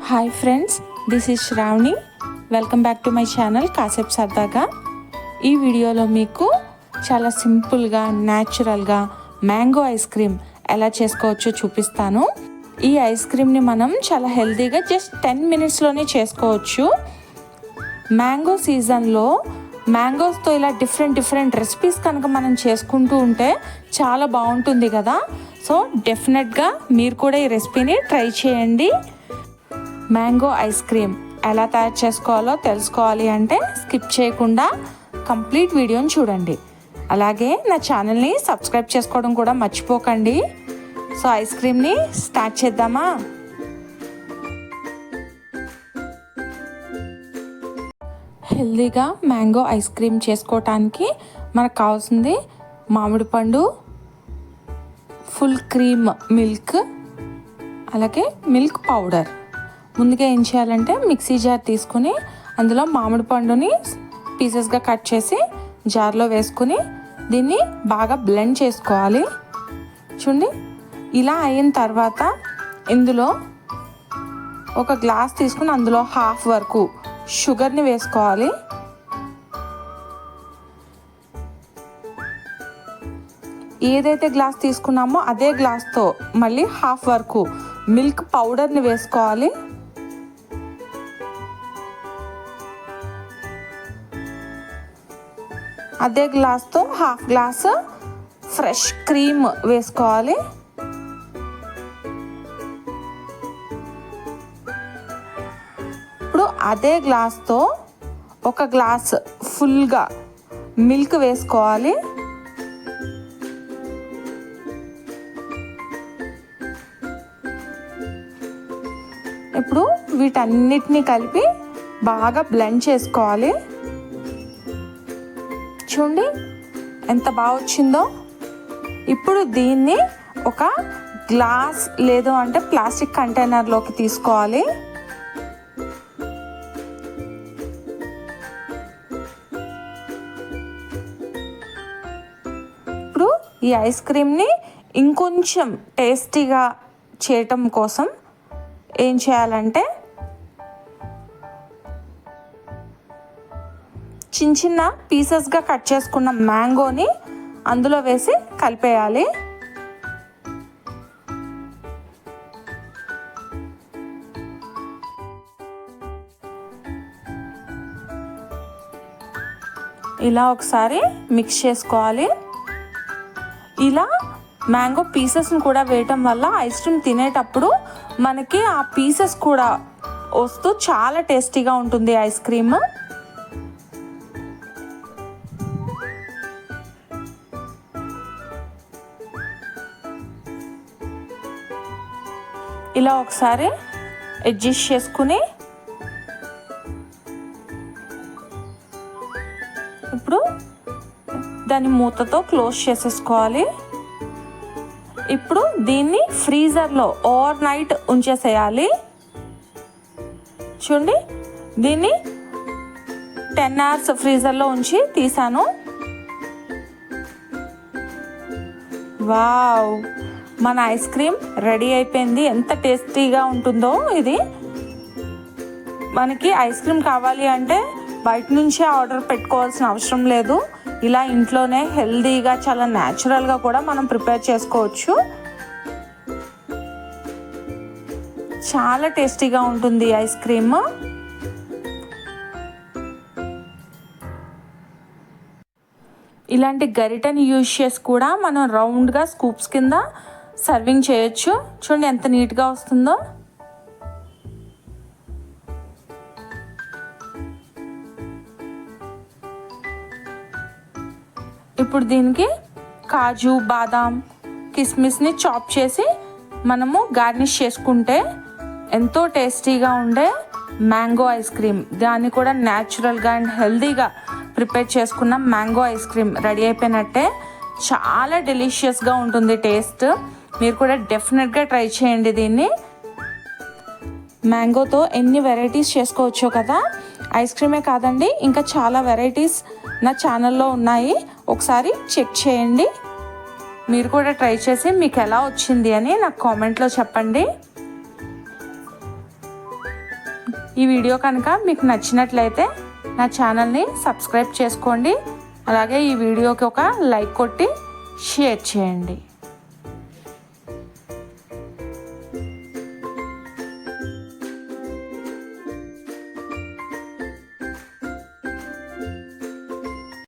Hi friends, this is Shravani. Welcome back to my channel కాసేపు సరదాగా. ఈ వీడియోలో మీకు చాలా సింపుల్గా న్యాచురల్గా మ్యాంగో ఐస్ క్రీమ్ ఎలా చేసుకోవచ్చో చూపిస్తాను. ఈ ఐస్ క్రీమ్ని మనం చాలా హెల్తీగా జస్ట్ 10 మినిట్స్లోనే చేసుకోవచ్చు. మ్యాంగో సీజన్లో మ్యాంగోస్తో ఇలా డిఫరెంట్ రెసిపీస్ కనుక మనం చేసుకుంటూ ఉంటే చాలా బాగుంటుంది కదా. సో డెఫినెట్గా మీరు కూడా ఈ రెసిపీని ట్రై చేయండి. మ్యాంగో ఐస్ క్రీమ్ ఎలా తయారు చేసుకోవాలో తెలుసుకోవాలి అంటే స్కిప్ చేయకుండా కంప్లీట్ వీడియోని చూడండి. అలాగే నా ఛానల్ని సబ్స్క్రైబ్ చేసుకోవడం కూడా మర్చిపోకండి. సో ఐస్ క్రీమ్ని స్టార్ట్ చేద్దామా? హెల్తీగా మ్యాంగో ఐస్ క్రీమ్ చేసుకోవటానికి మనకు కావాల్సింది మామిడి పండు, ఫుల్ క్రీమ్ మిల్క్, అలాగే మిల్క్ పౌడర్. ముందుగా ఏం చేయాలంటే మిక్సీ జార్ తీసుకుని అందులో మామిడి పండుని పీసెస్గా కట్ చేసి జార్లో వేసుకుని దీన్ని బాగా బ్లెండ్ చేసుకోవాలి. చూడండి, ఇలా అయిన తర్వాత ఇందులో ఒక గ్లాస్ తీసుకుని అందులో హాఫ్ వరకు షుగర్ని వేసుకోవాలి. ఏదైతే గ్లాస్ తీసుకున్నామో అదే గ్లాస్తో మళ్ళీ హాఫ్ వరకు మిల్క్ పౌడర్ని వేసుకోవాలి. అదే గ్లాస్తో హాఫ్ గ్లాస్ ఫ్రెష్ క్రీమ్ వేసుకోవాలి. ఇప్పుడు అదే గ్లాస్తో ఒక గ్లాస్ ఫుల్గా మిల్క్ వేసుకోవాలి. ఇప్పుడు వీటన్నిటిని కలిపి బాగా బ్లెండ్ చేసుకోవాలి. చూడండి ఎంత బాగా వచ్చిందో. ఇప్పుడు దీన్ని ఒక గ్లాస్ లేదు అంటే ప్లాస్టిక్ కంటైనర్లోకి తీసుకోవాలి. ఇప్పుడు ఈ ఐస్ క్రీమ్ని ఇంకొంచెం టేస్టీగా చేయటం కోసం ఏం చేయాలంటే చిన్న పీసెస్గా కట్ చేసుకున్న మ్యాంగోని అందులో వేసి కలిపేయాలి. ఇలా ఒకసారి మిక్స్ చేసుకోవాలి. ఇలా మ్యాంగో పీసెస్ని కూడా వేయటం వల్ల ఐస్ క్రీమ్ తినేటప్పుడు మనకి ఆ పీసెస్ కూడా వస్తూ చాలా టేస్టీగా ఉంటుంది ఐస్ క్రీమ్. ఇలా ఒకసారి అడ్జస్ట్ చేసుకుని ఇప్పుడు దాని మూతతో క్లోజ్ చేసేసుకోవాలి. ఇప్పుడు దీన్ని ఫ్రీజర్లో ఓవర్ నైట్ ఉంచేసేయాలి. చూడండి, దీన్ని 10 hours ఫ్రీజర్లో ఉంచి తీసాను. వావ్, మన ఐస్ క్రీమ్ రెడీ అయిపోయింది. ఎంత టేస్టీగా ఉంటుందో ఇది. మనకి ఐస్ క్రీమ్ కావాలి అంటే బయట నుంచే ఆర్డర్ పెట్టుకోవాల్సిన అవసరం లేదు. ఇలా ఇంట్లోనే హెల్తీగా చాలా న్యాచురల్గా కూడా మనం ప్రిపేర్ చేసుకోవచ్చు. చాలా టేస్టీగా ఉంటుంది ఐస్ క్రీమ్. ఇలాంటి గరిటెని యూజ్ చేసి కూడా మనం రౌండ్గా స్కూప్స్ కింద సర్వింగ్ చేయొచ్చు. చూడండి ఎంత నీట్గా వస్తుందో. ఇప్పుడు దీనికి కాజు, బాదాం, కిస్మిస్ని చాప్ చేసి మనము గార్నిష్ చేసుకుంటే ఎంతో టేస్టీగా ఉండే మ్యాంగో ఐస్ క్రీమ్, దాన్ని కూడా న్యాచురల్గా అండ్ హెల్తీగా ప్రిపేర్ చేసుకున్న మ్యాంగో ఐస్ క్రీమ్ రెడీ అయిపోయినట్టే. చాలా డెలిషియస్గా ఉంటుంది టేస్ట్. మీరు కూడా డెఫినెట్గా ట్రై చేయండి దీన్ని. మ్యాంగోతో ఎన్ని వెరైటీస్ చేసుకోవచ్చో కదా. ఐస్ క్రీమే కాదండి, ఇంకా చాలా వెరైటీస్ నా ఛానల్లో ఉన్నాయి. ఒకసారి చెక్ చేయండి. మీరు కూడా ట్రై చేసి మీకు ఎలా వచ్చింది అని నాకు కామెంట్లో చెప్పండి. ఈ వీడియో కనుక మీకు నచ్చినట్లయితే నా ఛానల్ని సబ్స్క్రైబ్ చేసుకోండి. అలాగే ఈ వీడియోకి ఒక లైక్ కొట్టి షేర్ చేయండి.